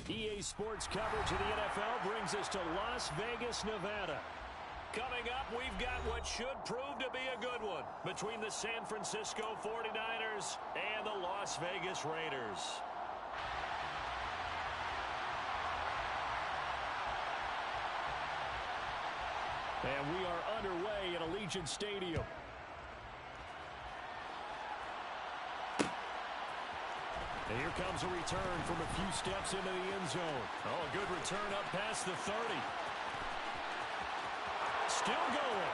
EA Sports coverage of the NFL brings us to Las Vegas, Nevada. Coming up, we've got what should prove to be a good one between the San Francisco 49ers and the Las Vegas Raiders. And we are underway at Allegiant Stadium. And here comes a return from a few steps into the end zone. Oh, a good return up past the 30. Still going.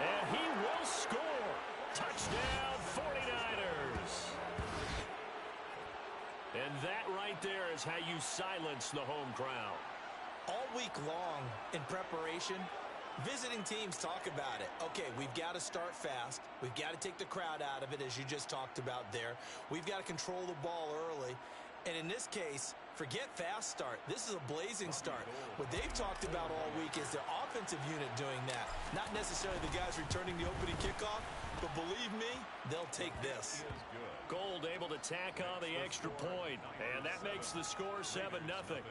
And he will score. Touchdown, 49ers. And that right there is how you silence the home crowd. All week long in preparation, visiting teams talk about it. Okay, we've got to start fast. We've got to take the crowd out of it, as you just talked about there. We've got to control the ball early. And in this case, forget fast start. This is a blazing start. What they've talked about all week is their offensive unit doing that. Not necessarily the guys returning the opening kickoff, but believe me, they'll take this. Gold able to tack on the extra point, and that makes the score 7-0.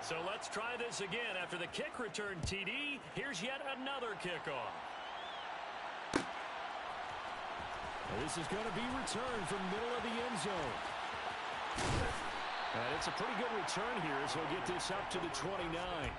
So let's try this again. After the kick return TD, here's yet another kickoff. This is going to be returned from middle of the end zone. And it's a pretty good return here as he'll get this up to the 29.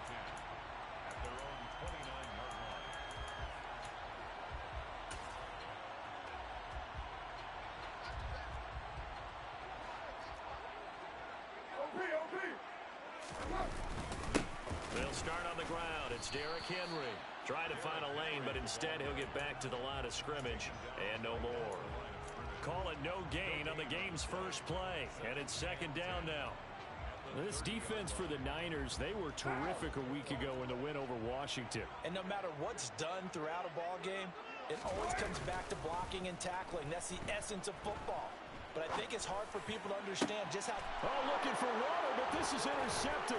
They'll start on the ground. It's Derrick Henry. Try to find a lane, but instead he'll get back to the line of scrimmage and no more. Call it no gain on the game's first play, and it's second down now. This defense for the Niners, they were terrific a week ago in the win over Washington. And no matter what's done throughout a ball game, it always comes back to blocking and tackling. That's the essence of football. But I think it's hard for people to understand just how... Oh, looking for water, but this is intercepted.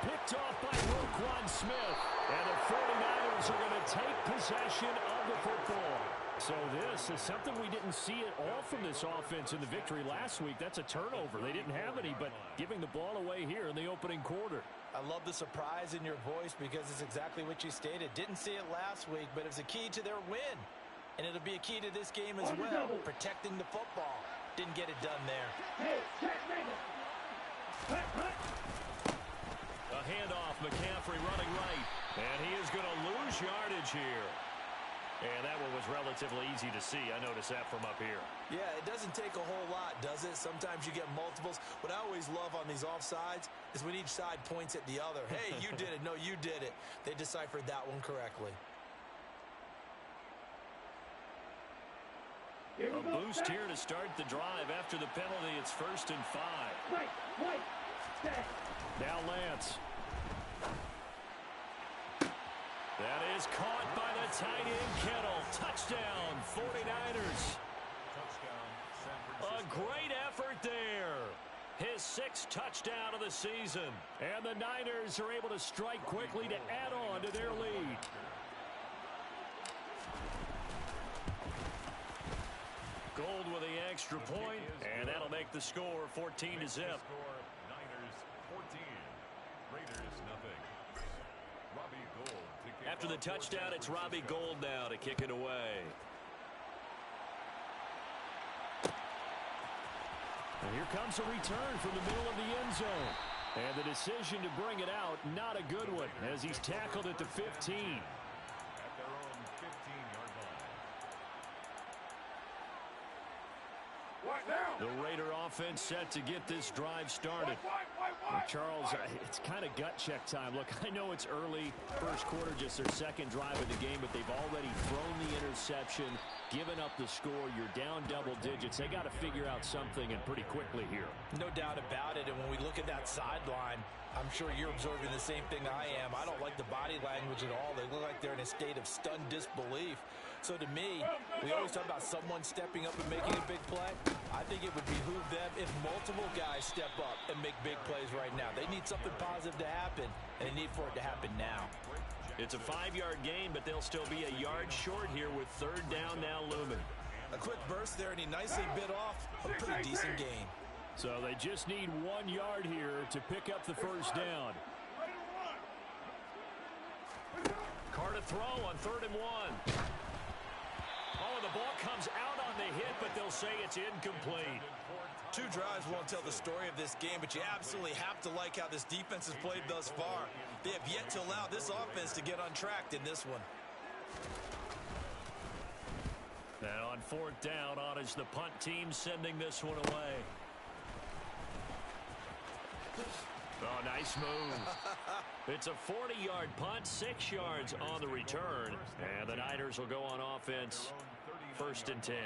Picked off by Roquan Smith. And the 49ers are going to take possession of the football. So this is something we didn't see at all from this offense in the victory last week. That's a turnover. They didn't have any, but giving the ball away here in the opening quarter. I love the surprise in your voice because it's exactly what you stated. Didn't see it last week, but it was a key to their win. And it'll be a key to this game as well, protecting the football. Didn't get it done there. A handoff, McCaffrey running right. And he is going to lose yardage here. And that one was relatively easy to see. I noticed that from up here. Yeah, it doesn't take a whole lot, does it? Sometimes you get multiples. What I always love on these offsides is when each side points at the other. Hey, you did it. No, you did it. They deciphered that one correctly. A boost here to start the drive. After the penalty, it's 1st and 5. Now Lance. That is caught by the tight end Kittle. Touchdown, 49ers. A great effort there. His 6th touchdown of the season. And the Niners are able to strike quickly to add on to their lead. Gold with the extra point, and that'll make the score 14-0. Niners 14, Raiders nothing. Robbie Gould. After the touchdown, it's Robbie Gould now to kick it away. And here comes a return from the middle of the end zone. And the decision to bring it out, not a good one, as he's tackled at the 15. At their own 15-yard line. The Raider offense set to get this drive started. Charles, it's kind of gut check time. Look, I know it's early, first quarter, just their second drive of the game, but they've already thrown the interception, given up the score. You're down double digits. They got to figure out something, and pretty quickly here. No doubt about it, and when we look at that sideline, I'm sure you're observing the same thing I am. I don't like the body language at all. They look like they're in a state of stunned disbelief. So to me, we always talk about someone stepping up and making a big play. I think it would behoove them if multiple guys step up and make big plays right now. They need something positive to happen, and they need for it to happen now. It's a 5-yard gain, but they'll still be a yard short here with 3rd down now looming. A quick burst there, and he nicely bit off a pretty decent gain. So they just need 1 yard here to pick up the first down. Carr to throw on 3rd and 1. Oh, and the ball comes out on the hit, but they'll say it's incomplete. 2 drives won't tell the story of this game, but you absolutely have to like how this defense has played thus far. They have yet to allow this offense to get untracked in this one. And on 4th down, on is the punt team sending this one away. Oh, nice move. It's a 40-yard punt, 6 yards on the return. And the Niners will go on offense, 1st and 10.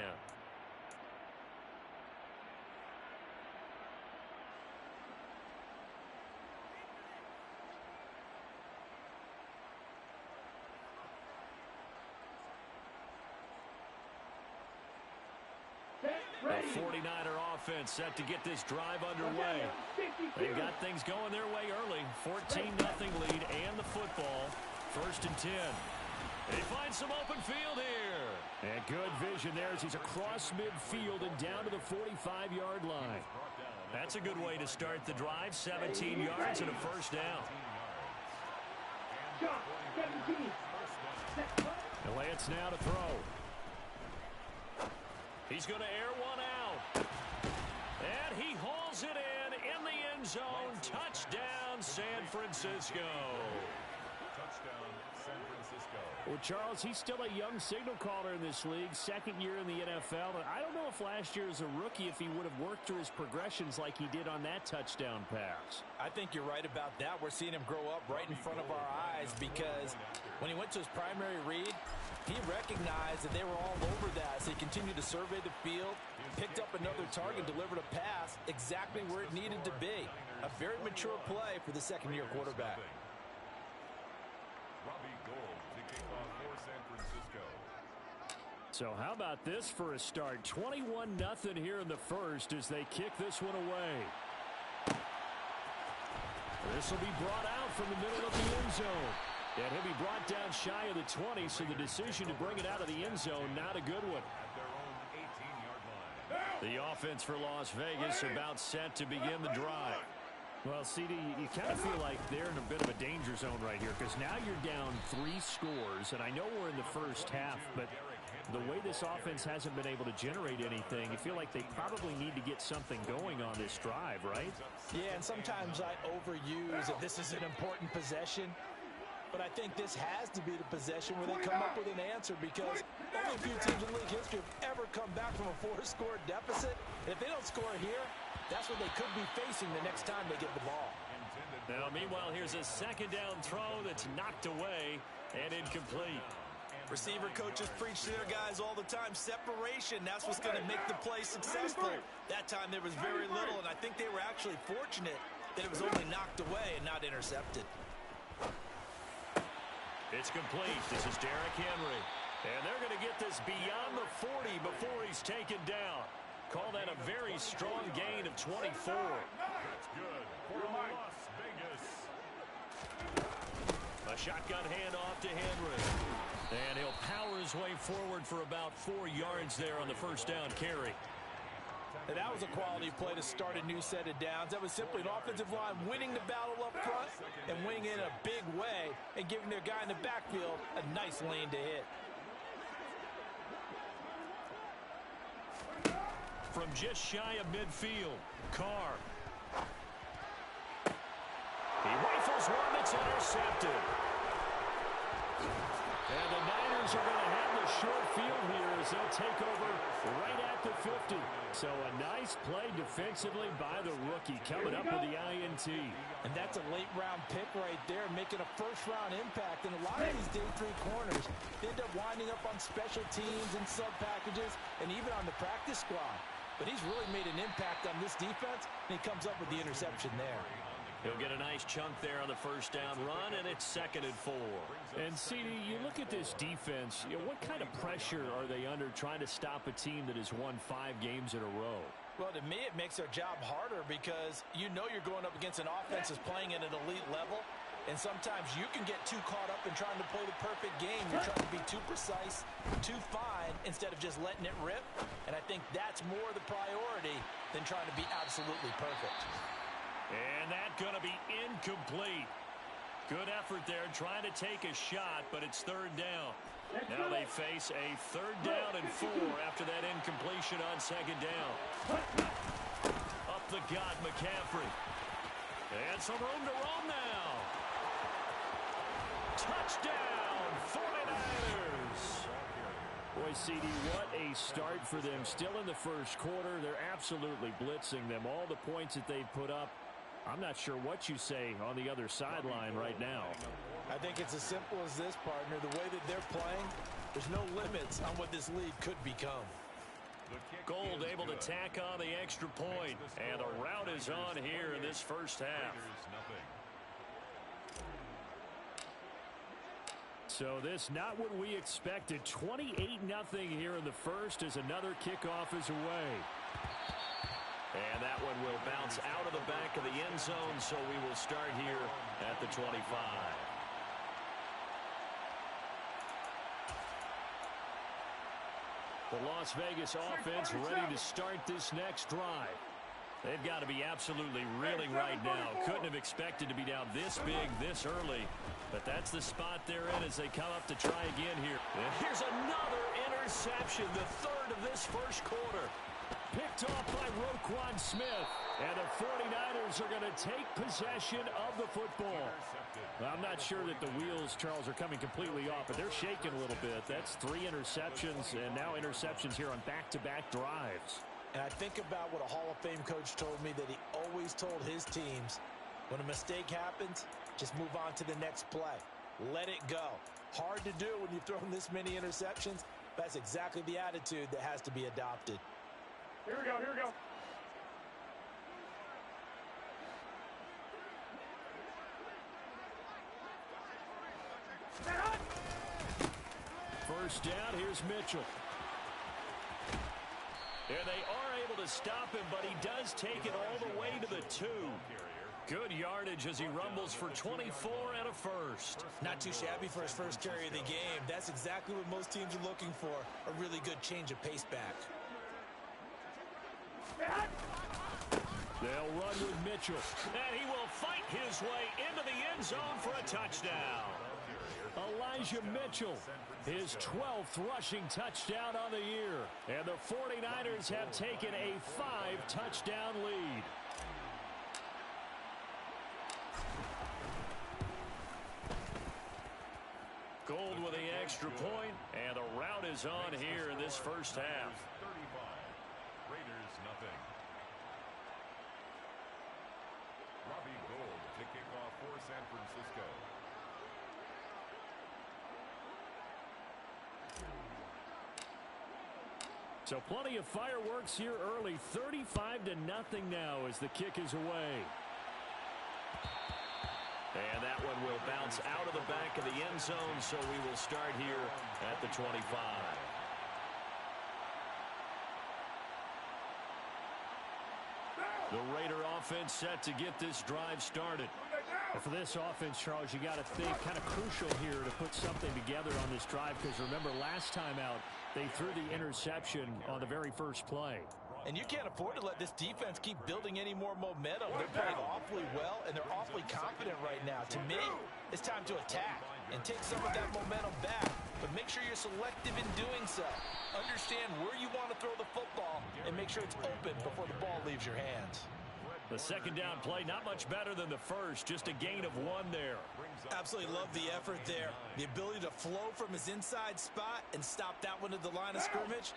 The 49er offense set to get this drive underway. They've got things going their way early. 14-0 lead and the football. 1st and 10. He finds some open field here. And good vision there as he's across midfield and down to the 45-yard line. That's a good way to start the drive. 17 yards and a first down. The Lance now to throw. He's going to air one out. And he hauls it in the end zone. Touchdown, San Francisco. Touchdown, San Francisco. Well, Charles, he's still a young signal caller in this league, 2nd year in the NFL. And I don't know if last year as a rookie, if he would have worked through his progressions like he did on that touchdown pass. I think you're right about that. We're seeing him grow up right in front of our eyes because when he went to his primary read, he recognized that they were all over that, so he continued to survey the field, picked up another target, delivered a pass exactly where it needed to be. A very mature play for the 2nd-year quarterback. Robbie Gould to kick off for San Francisco. So how about this for a start? 21-0 here in the first as they kick this one away. This will be brought out from the middle of the end zone. And he'll be brought down shy of the 20, so the decision to bring it out of the end zone, not a good one. At their own 18-yard line. The offense for Las Vegas about set to begin the drive. Well, CD, you kind of feel like they're in a bit of a danger zone right here because now you're down 3 scores, and I know we're in the first half, but the way this offense hasn't been able to generate anything, you feel like they probably need to get something going on this drive, right? Yeah, and sometimes I overuse that this is an important possession. But I think this has to be the possession where they come up with an answer because only a few teams in league history have ever come back from a 4-score deficit. And if they don't score here, that's what they could be facing the next time they get the ball. Now, meanwhile, here's a 2nd down throw that's knocked away and incomplete. Receiver coaches preach to their guys all the time. Separation, that's what's going to make the play successful. That time there was very little, and I think they were actually fortunate that it was only knocked away and not intercepted. It's complete. This is Derrick Henry. And they're going to get this beyond the 40 before he's taken down. Call that a very strong gain of 24. That's good for Las Vegas. A shotgun handoff to Henry. And he'll power his way forward for about 4 yards there on the first down carry. And that was a quality play to start a new set of downs. That was simply an offensive line winning the battle up front and winning in a big way and giving their guy in the backfield a nice lane to hit. From just shy of midfield, Carr. He rifles one that's intercepted. And the Niners are going to have the short field here as they'll take over right at the 50. So a nice play defensively by the rookie coming up with the INT. And that's a late-round pick right there, making a first-round impact. And a lot of these day 3 corners end up winding up on special teams and sub-packages and even on the practice squad. But he's really made an impact on this defense, and he comes up with the interception there. He'll get a nice chunk there on the first down run, and it's 2nd and 4. And, CD, you look at this defense, what kind of pressure are they under trying to stop a team that has won 5 games in a row? Well, to me, it makes their job harder because you know you're going up against an offense that's playing at an elite level. And sometimes you can get too caught up in trying to play the perfect game. You're trying to be too precise, too fine, instead of just letting it rip. And I think that's more the priority than trying to be absolutely perfect. And that's going to be incomplete. Good effort there, trying to take a shot, but it's third down. Now they face a 3rd down and 4 after that incompletion on 2nd down. Up the gut, McCaffrey. And some room to roam now. Touchdown, 49ers. Boy, CD, what a start for them. Still in the first quarter. They're absolutely blitzing them. All the points that they've put up, I'm not sure what you say on the other sideline right now. I think it's as simple as this, partner. The way that they're playing, there's no limits on what this league could become. Gold able to tack on the extra point, and the route is on here in this first half. So this not what we expected. 28-0 here in the first as another kickoff is away. And that one will bounce out of the back of the end zone, so we will start here at the 25. The Las Vegas offense ready to start this next drive. They've got to be absolutely reeling right now. Couldn't have expected to be down this big this early, but that's the spot they're in as they come up to try again here. And here's another interception, the 3rd of this first quarter. Picked off by Roquan Smith. And the 49ers are going to take possession of the football. Well, I'm not sure that the wheels, Charles, are coming completely off, but they're shaking a little bit. That's 3 interceptions, and now interceptions here on back-to-back drives. And I think about what a Hall of Fame coach told me that he always told his teams, when a mistake happens, just move on to the next play. Let it go. Hard to do when you've thrown this many interceptions. That's exactly the attitude that has to be adopted. Here we go, here we go. First down, here's Mitchell. And they are able to stop him, but he does take it all the way to the 2. Good yardage as he rumbles for 24 and a first. Not too shabby for his first carry of the game. That's exactly what most teams are looking for, a really good change of pace back. They'll run with Mitchell. And he will fight his way into the end zone for a touchdown. Elijah Mitchell, his 12th rushing touchdown on the year. And the 49ers have taken a 5-touchdown lead. Gold with the extra point, and the route is on here in this first half. 35. Raiders nothing. Robbie Gould to kick off for San Francisco. So plenty of fireworks here early. 35-0 now as the kick is away. And that one will bounce out of the back of the end zone, so we will start here at the 25. The Raider offense set to get this drive started. Well, for this offense, Charles, you got to think kind of crucial here to put something together on this drive, because remember last time out they threw the interception on the very first play. And you can't afford to let this defense keep building any more momentum. They're playing awfully well, and they're awfully confident right now. To me, it's time to attack and take some of that momentum back. But make sure you're selective in doing so. Understand where you want to throw the football and make sure it's open before the ball leaves your hands. The second down play, not much better than the first. Just a gain of 1 there. Absolutely love the effort there. The ability to flow from his inside spot and stop that one at the line of scrimmage.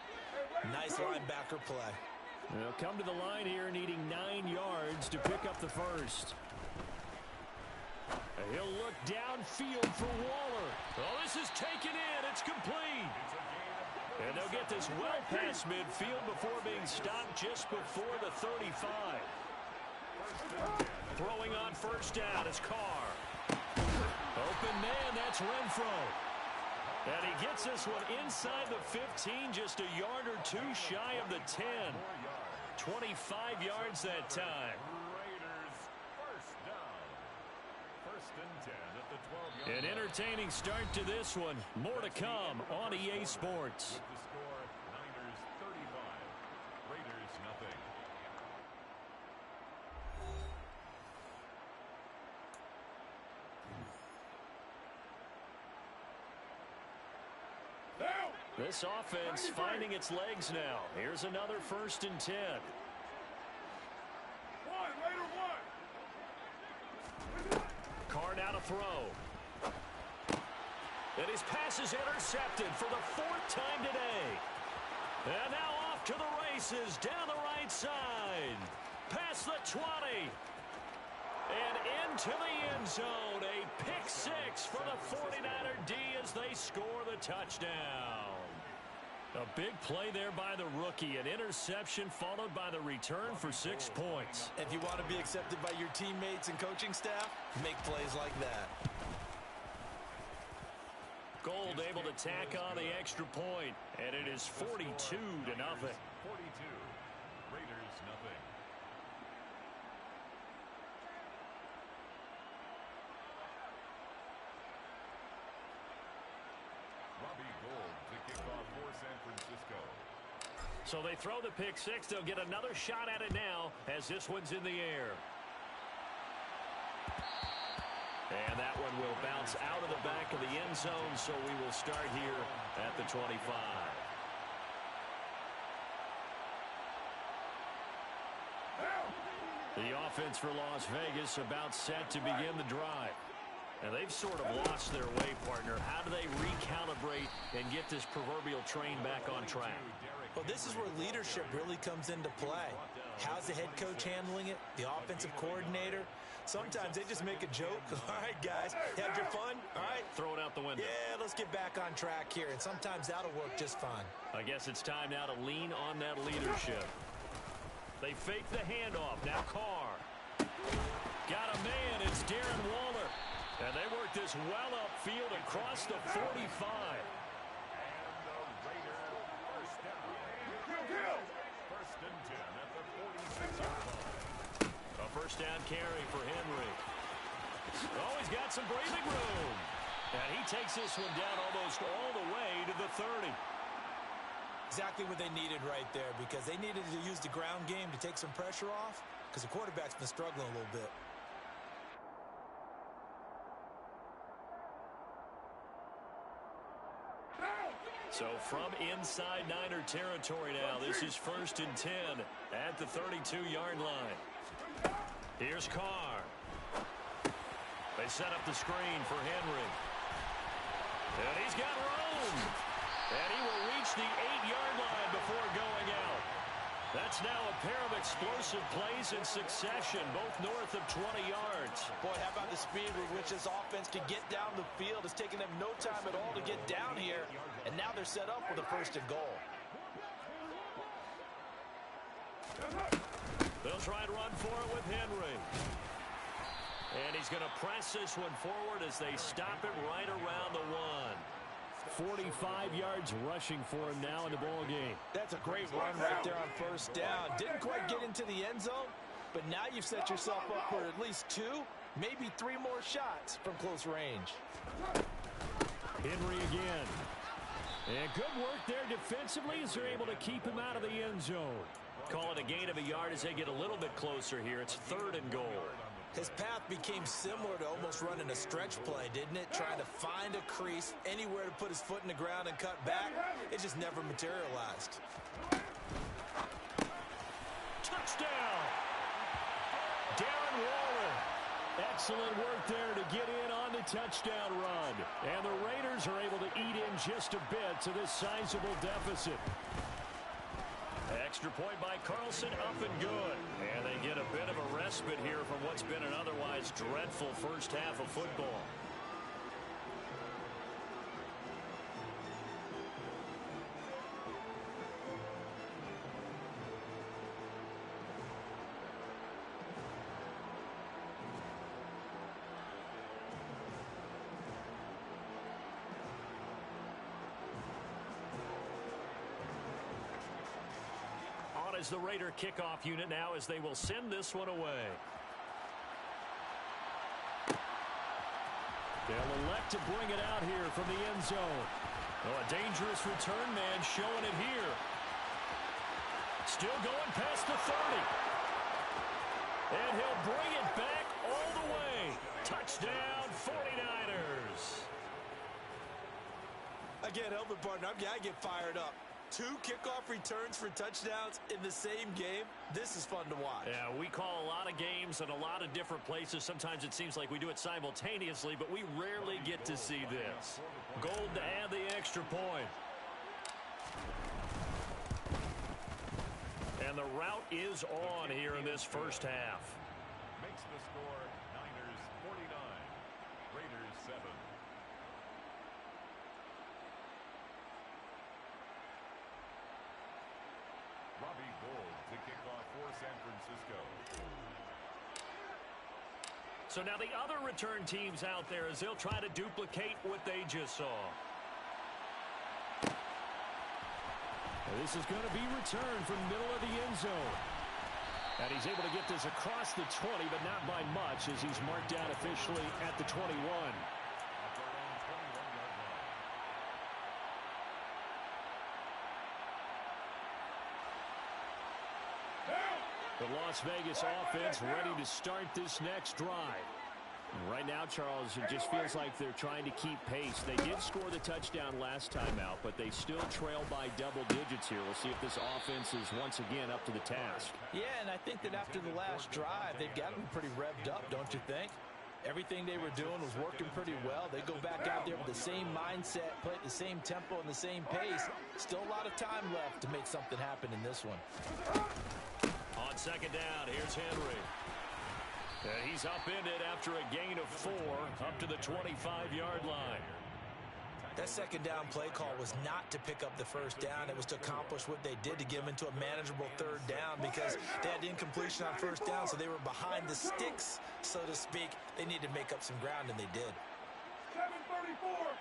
Nice linebacker play. They'll come to the line here needing 9 yards to pick up the first. He'll look downfield for Waller. Oh, this is taken in. It's complete. And they'll get this well past midfield before being stopped just before the 35. Throwing on first down is Carr. Open man, that's Renfro. And he gets this one inside the 15, just a yard or 2 shy of the 10. 25 yards that time. Raiders first down. First and 10 at the 12-yard An line. entertaining start to this one. More to come on EA Sports. With the score, Niners 35, Raiders nothing. This offense finding its legs now. Here's another first and 10. Carr now to throw. And his pass is intercepted for the fourth time today. And now off to the races down the right side. Past the 20. And into the end zone. A pick six for the 49er D as they score the touchdown. A big play there by the rookie. An interception followed by the return for 6 points. If you want to be accepted by your teammates and coaching staff, make plays like that. Gold able to tack on the extra point, and it is 42-0. 42, Raiders nothing. Robbie Gould to kick off for San Francisco. So they throw the pick six. They'll get another shot at it now as this one's in the air. And that one will bounce out of the back of the end zone, so we will start here at the 25. The offense for Las Vegas about set to begin the drive. And they've sort of lost their way, partner. How do they recalibrate and get this proverbial train back on track? Well, this is where leadership really comes into play. How's the head coach handling it? The offensive coordinator? Sometimes they just make a joke. All right, guys, had your fun? All right. Throw it out the window. Yeah, let's get back on track here. And sometimes that'll work just fine. I guess it's time now to lean on that leadership. They fake the handoff. Now Carr. Got a man. It's Darren Waller. And they work this well upfield across the 45. And the Raiders first down. First and 10 at the 46-yard line. A first down carry for Henry. Oh, he's got some breathing room. And he takes this one down almost all the way to the 30. Exactly what they needed right there, because they needed to use the ground game to take some pressure off, because the quarterback's been struggling a little bit. So from inside Niner territory now, this is first and 10 at the 32-yard line. Here's Carr. They set up the screen for Henry. And he's got room. And he will reach the 8-yard line before going out. That's now a pair of explosive plays in succession, both north of 20 yards. Boy, how about the speed with which this offense can get down the field? It's taken them no time at all to get down here, and now they're set up with a first and goal. They'll try and run for it with Henry. And he's going to press this one forward as they stop it right around the 1. 45 yards rushing for him now in the ball game. That's a great run right there on first down. Didn't quite get into the end zone, but now you've set yourself up for at least 2, maybe 3 more shots from close range. Henry again. And good work there defensively as they're able to keep him out of the end zone. Call it a gain of a yard as they get a little bit closer here. It's 3rd and goal. His path became similar to almost running a stretch play, didn't it? Trying to find a crease, anywhere to put his foot in the ground and cut back. It just never materialized. Touchdown! Darren Waller. Excellent work there to get in on the touchdown run. And the Raiders are able to eat in just a bit to this sizable deficit. Extra point by Carlson, up and good. And they get a bit of a respite here from what's been an otherwise dreadful first half of football. Is the Raider kickoff unit now as they will send this one away. They'll elect to bring it out here from the end zone. Oh, a dangerous return man showing it here. Still going past the 30. And he'll bring it back all the way. Touchdown, 49ers. Again, helping partner, I get fired up. 2 kickoff returns for touchdowns in the same game. This is fun to watch. Yeah, we call a lot of games in a lot of different places. Sometimes it seems like we do it simultaneously, but we rarely get to see this. Gold to add the extra point. And the route is on here in this first half. Makes the score Niners 49, Raiders 7. Robbie Gould to kick off for San Francisco. So now the other return teams out there as they'll try to duplicate what they just saw. This is going to be returned from the middle of the end zone. And he's able to get this across the 20, but not by much as he's marked down officially at the 21. The Las Vegas offense ready to start this next drive. And right now, Charles, it just feels like they're trying to keep pace. They did score the touchdown last time out, but they still trail by double digits here. We'll see if this offense is once again up to the task. Yeah, and I think that after the last drive, they've got to be pretty revved up, don't you think? Everything they were doing was working pretty well. They go back out there with the same mindset, play at the same tempo and the same pace. Still a lot of time left to make something happen in this one. On second down, here's Henry. And he's upended after a gain of 4 up to the 25-yard line. That second down play call was not to pick up the first down. It was to accomplish what they did to get them into a manageable third down because they had incompletion on first down, so they were behind the sticks, so to speak. They needed to make up some ground, and they did. 7:34.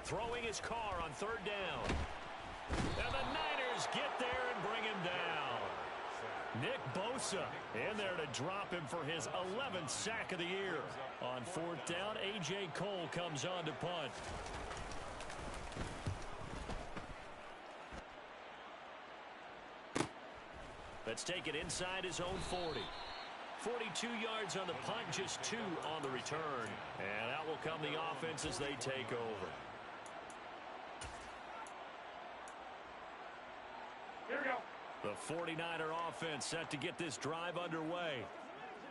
Throwing his car on third down. And the Niners get there and bring him down. Nick Bosa in there to drop him for his 11th sack of the year. On fourth down, A.J. Cole comes on to punt. Let's take it inside his own 40. 42 yards on the punt, just 2 on the return. And out will come the offense as they take over. Here we go. The 49er offense set to get this drive underway.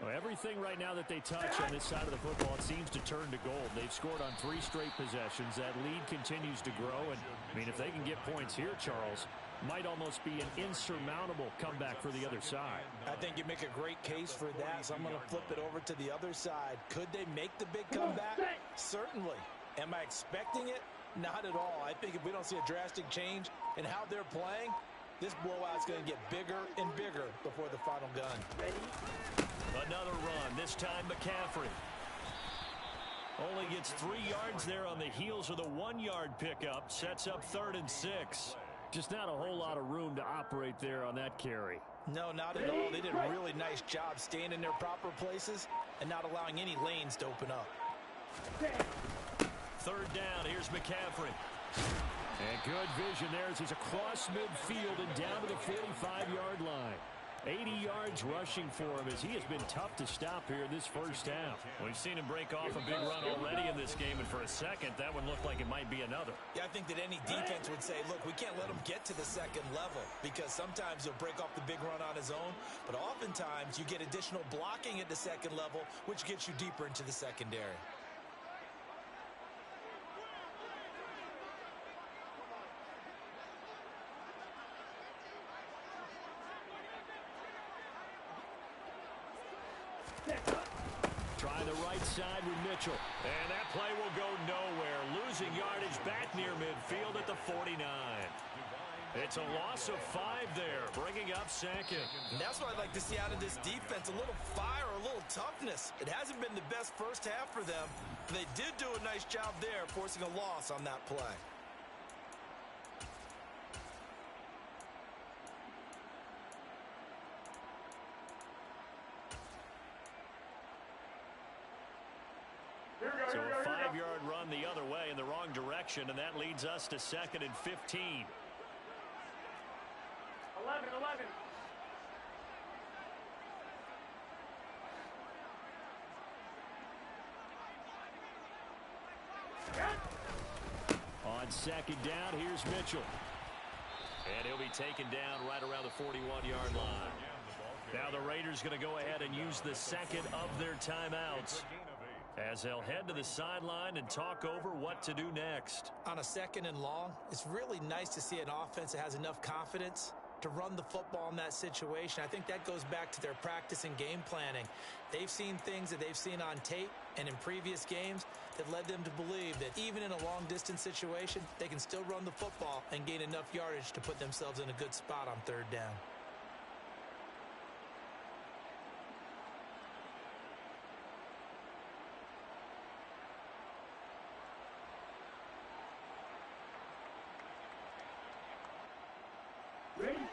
Well, everything right now that they touch on this side of the football, it seems to turn to gold. They've scored on 3 straight possessions. That lead continues to grow. And, I mean, if they can get points here, Charles, might almost be an insurmountable comeback for the other side. I think you make a great case for that, so I'm going to flip it over to the other side. Could they make the big comeback? Certainly. Am I expecting it? Not at all. I think if we don't see a drastic change in how they're playing, this blowout's going to get bigger and bigger before the final gun. Another run, this time McCaffrey. Only gets 3 yards there on the heels of the 1-yard pickup. Sets up 3rd and 6. Just not a whole lot of room to operate there on that carry. No, not at all. They did a really nice job staying in their proper places and not allowing any lanes to open up. 3rd down, here's McCaffrey. And good vision there as he's across midfield and down to the 45-yard line. 80 yards rushing for him as he has been tough to stop here in this first half. We've seen him break off a big run already in this game, and for a second, that one looked like it might be another. Yeah, I think that any defense would say, look, we can't let him get to the second level because sometimes he'll break off the big run on his own, but oftentimes you get additional blocking at the second level, which gets you deeper into the secondary. Try the right side with Mitchell. And that play will go nowhere. Losing yardage back near midfield at the 49. It's a loss of 5 there, bringing up 2nd. And that's what I'd like to see out of this defense, a little fire, a little toughness. It hasn't been the best first half for them, but they did do a nice job there, forcing a loss on that play. So a 5-yard run the other way in the wrong direction, and that leads us to 2nd and 15. 11. On 2nd down, here's Mitchell. And he'll be taken down right around the 41-yard line. Now the Raiders going to go ahead and use the second of their timeouts as they'll head to the sideline and talk over what to do next. On a 2nd and long, it's really nice to see an offense that has enough confidence to run the football in that situation. I think that goes back to their practice and game planning. They've seen things that they've seen on tape and in previous games that led them to believe that even in a long-distance situation, they can still run the football and gain enough yardage to put themselves in a good spot on 3rd down.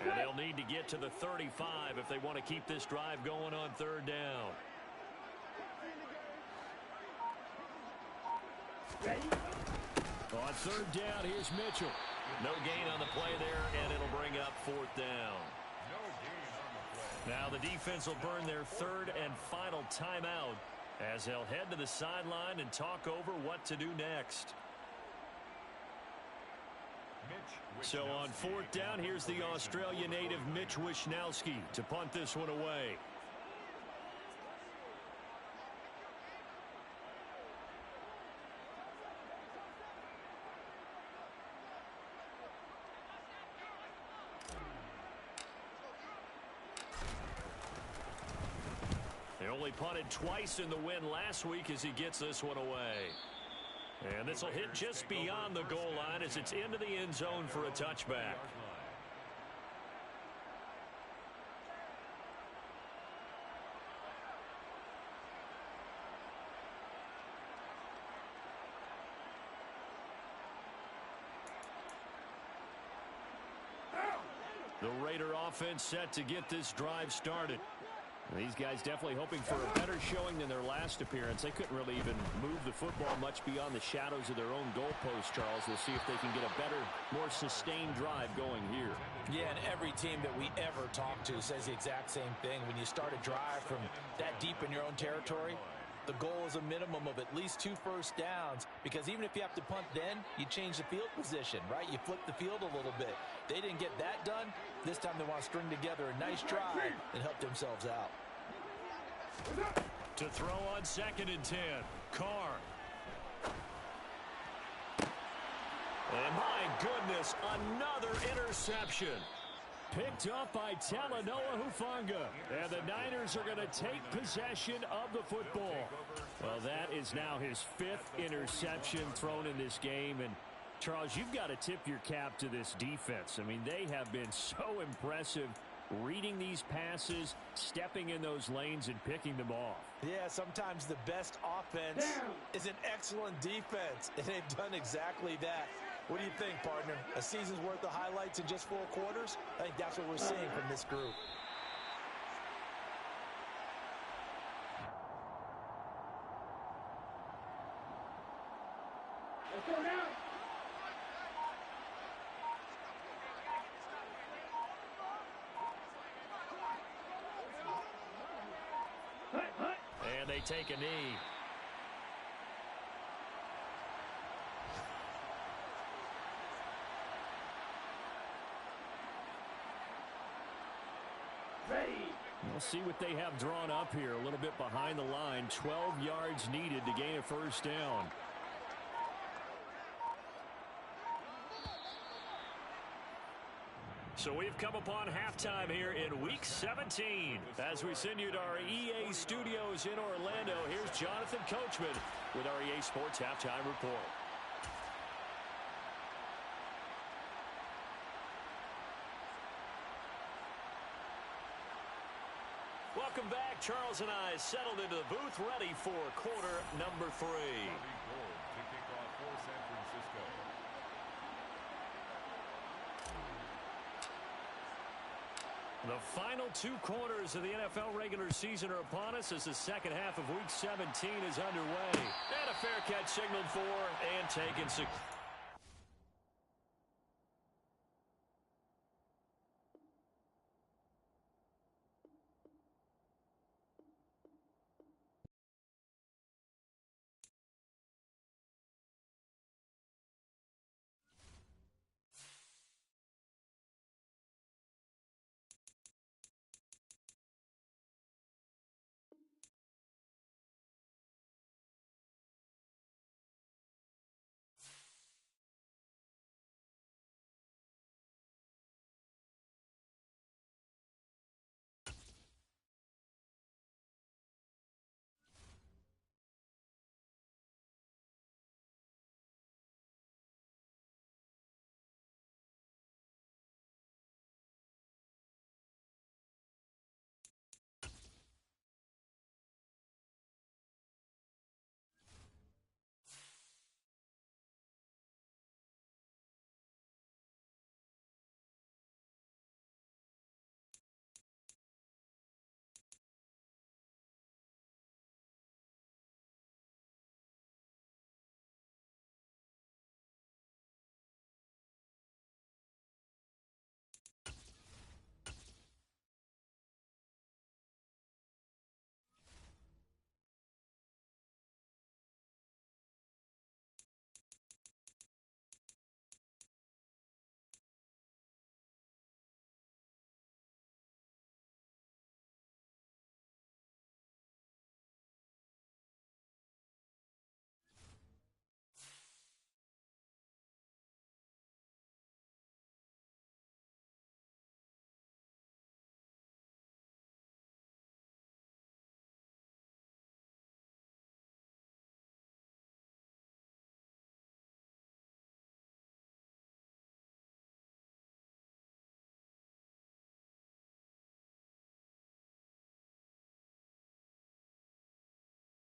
And they'll need to get to the 35 if they want to keep this drive going on 3rd down. On 3rd down, here's Mitchell. No gain on the play there, and it'll bring up 4th down. Now the defense will burn their 3rd and final timeout as they'll head to the sideline and talk over what to do next. So on 4th down, here's the Australia native Mitch Wishnowsky to punt this one away. They only punted twice in the win last week as he gets this one away. And this will hit just beyond the goal line as it's into the end zone for a touchback. The Raider offense set to get this drive started. These guys definitely hoping for a better showing than their last appearance. They couldn't really even move the football much beyond the shadows of their own goalpost, Charles. We'll see if they can get a better, more sustained drive going here. Yeah, and every team that we ever talk to says the exact same thing. When you start a drive from that deep in your own territory, the goal is a minimum of at least 2 first downs, because even if you have to punt then, you change the field position, right? You flip the field a little bit. They didn't get that done. This time they want to string together a nice drive and help themselves out. To throw on 2nd and 10, Carr. And my goodness, another interception. Picked up by Talanoa Hufanga. And the Niners are going to take possession of the football. Well, that is now his 5th interception thrown in this game. And Charles, you've got to tip your cap to this defense. I mean, they have been so impressive reading these passes, stepping in those lanes, and picking them off. Yeah, sometimes the best offense is an excellent defense, and they've done exactly that. What do you think, partner? A season's worth of highlights in just 4 quarters? I think that's what we're seeing from this group. Let's go now. And they take a knee. We'll see what they have drawn up here. A little bit behind the line. 12 yards needed to gain a first down. So we've come upon halftime here in Week 17. As we send you to our EA studios in Orlando, here's Jonathan Coachman with our EA Sports Halftime Report. Welcome back. Charles and I settled into the booth, ready for quarter number 3. The final 2 quarters of the NFL regular season are upon us as the second half of Week 17 is underway. And a fair catch signaled for and taken.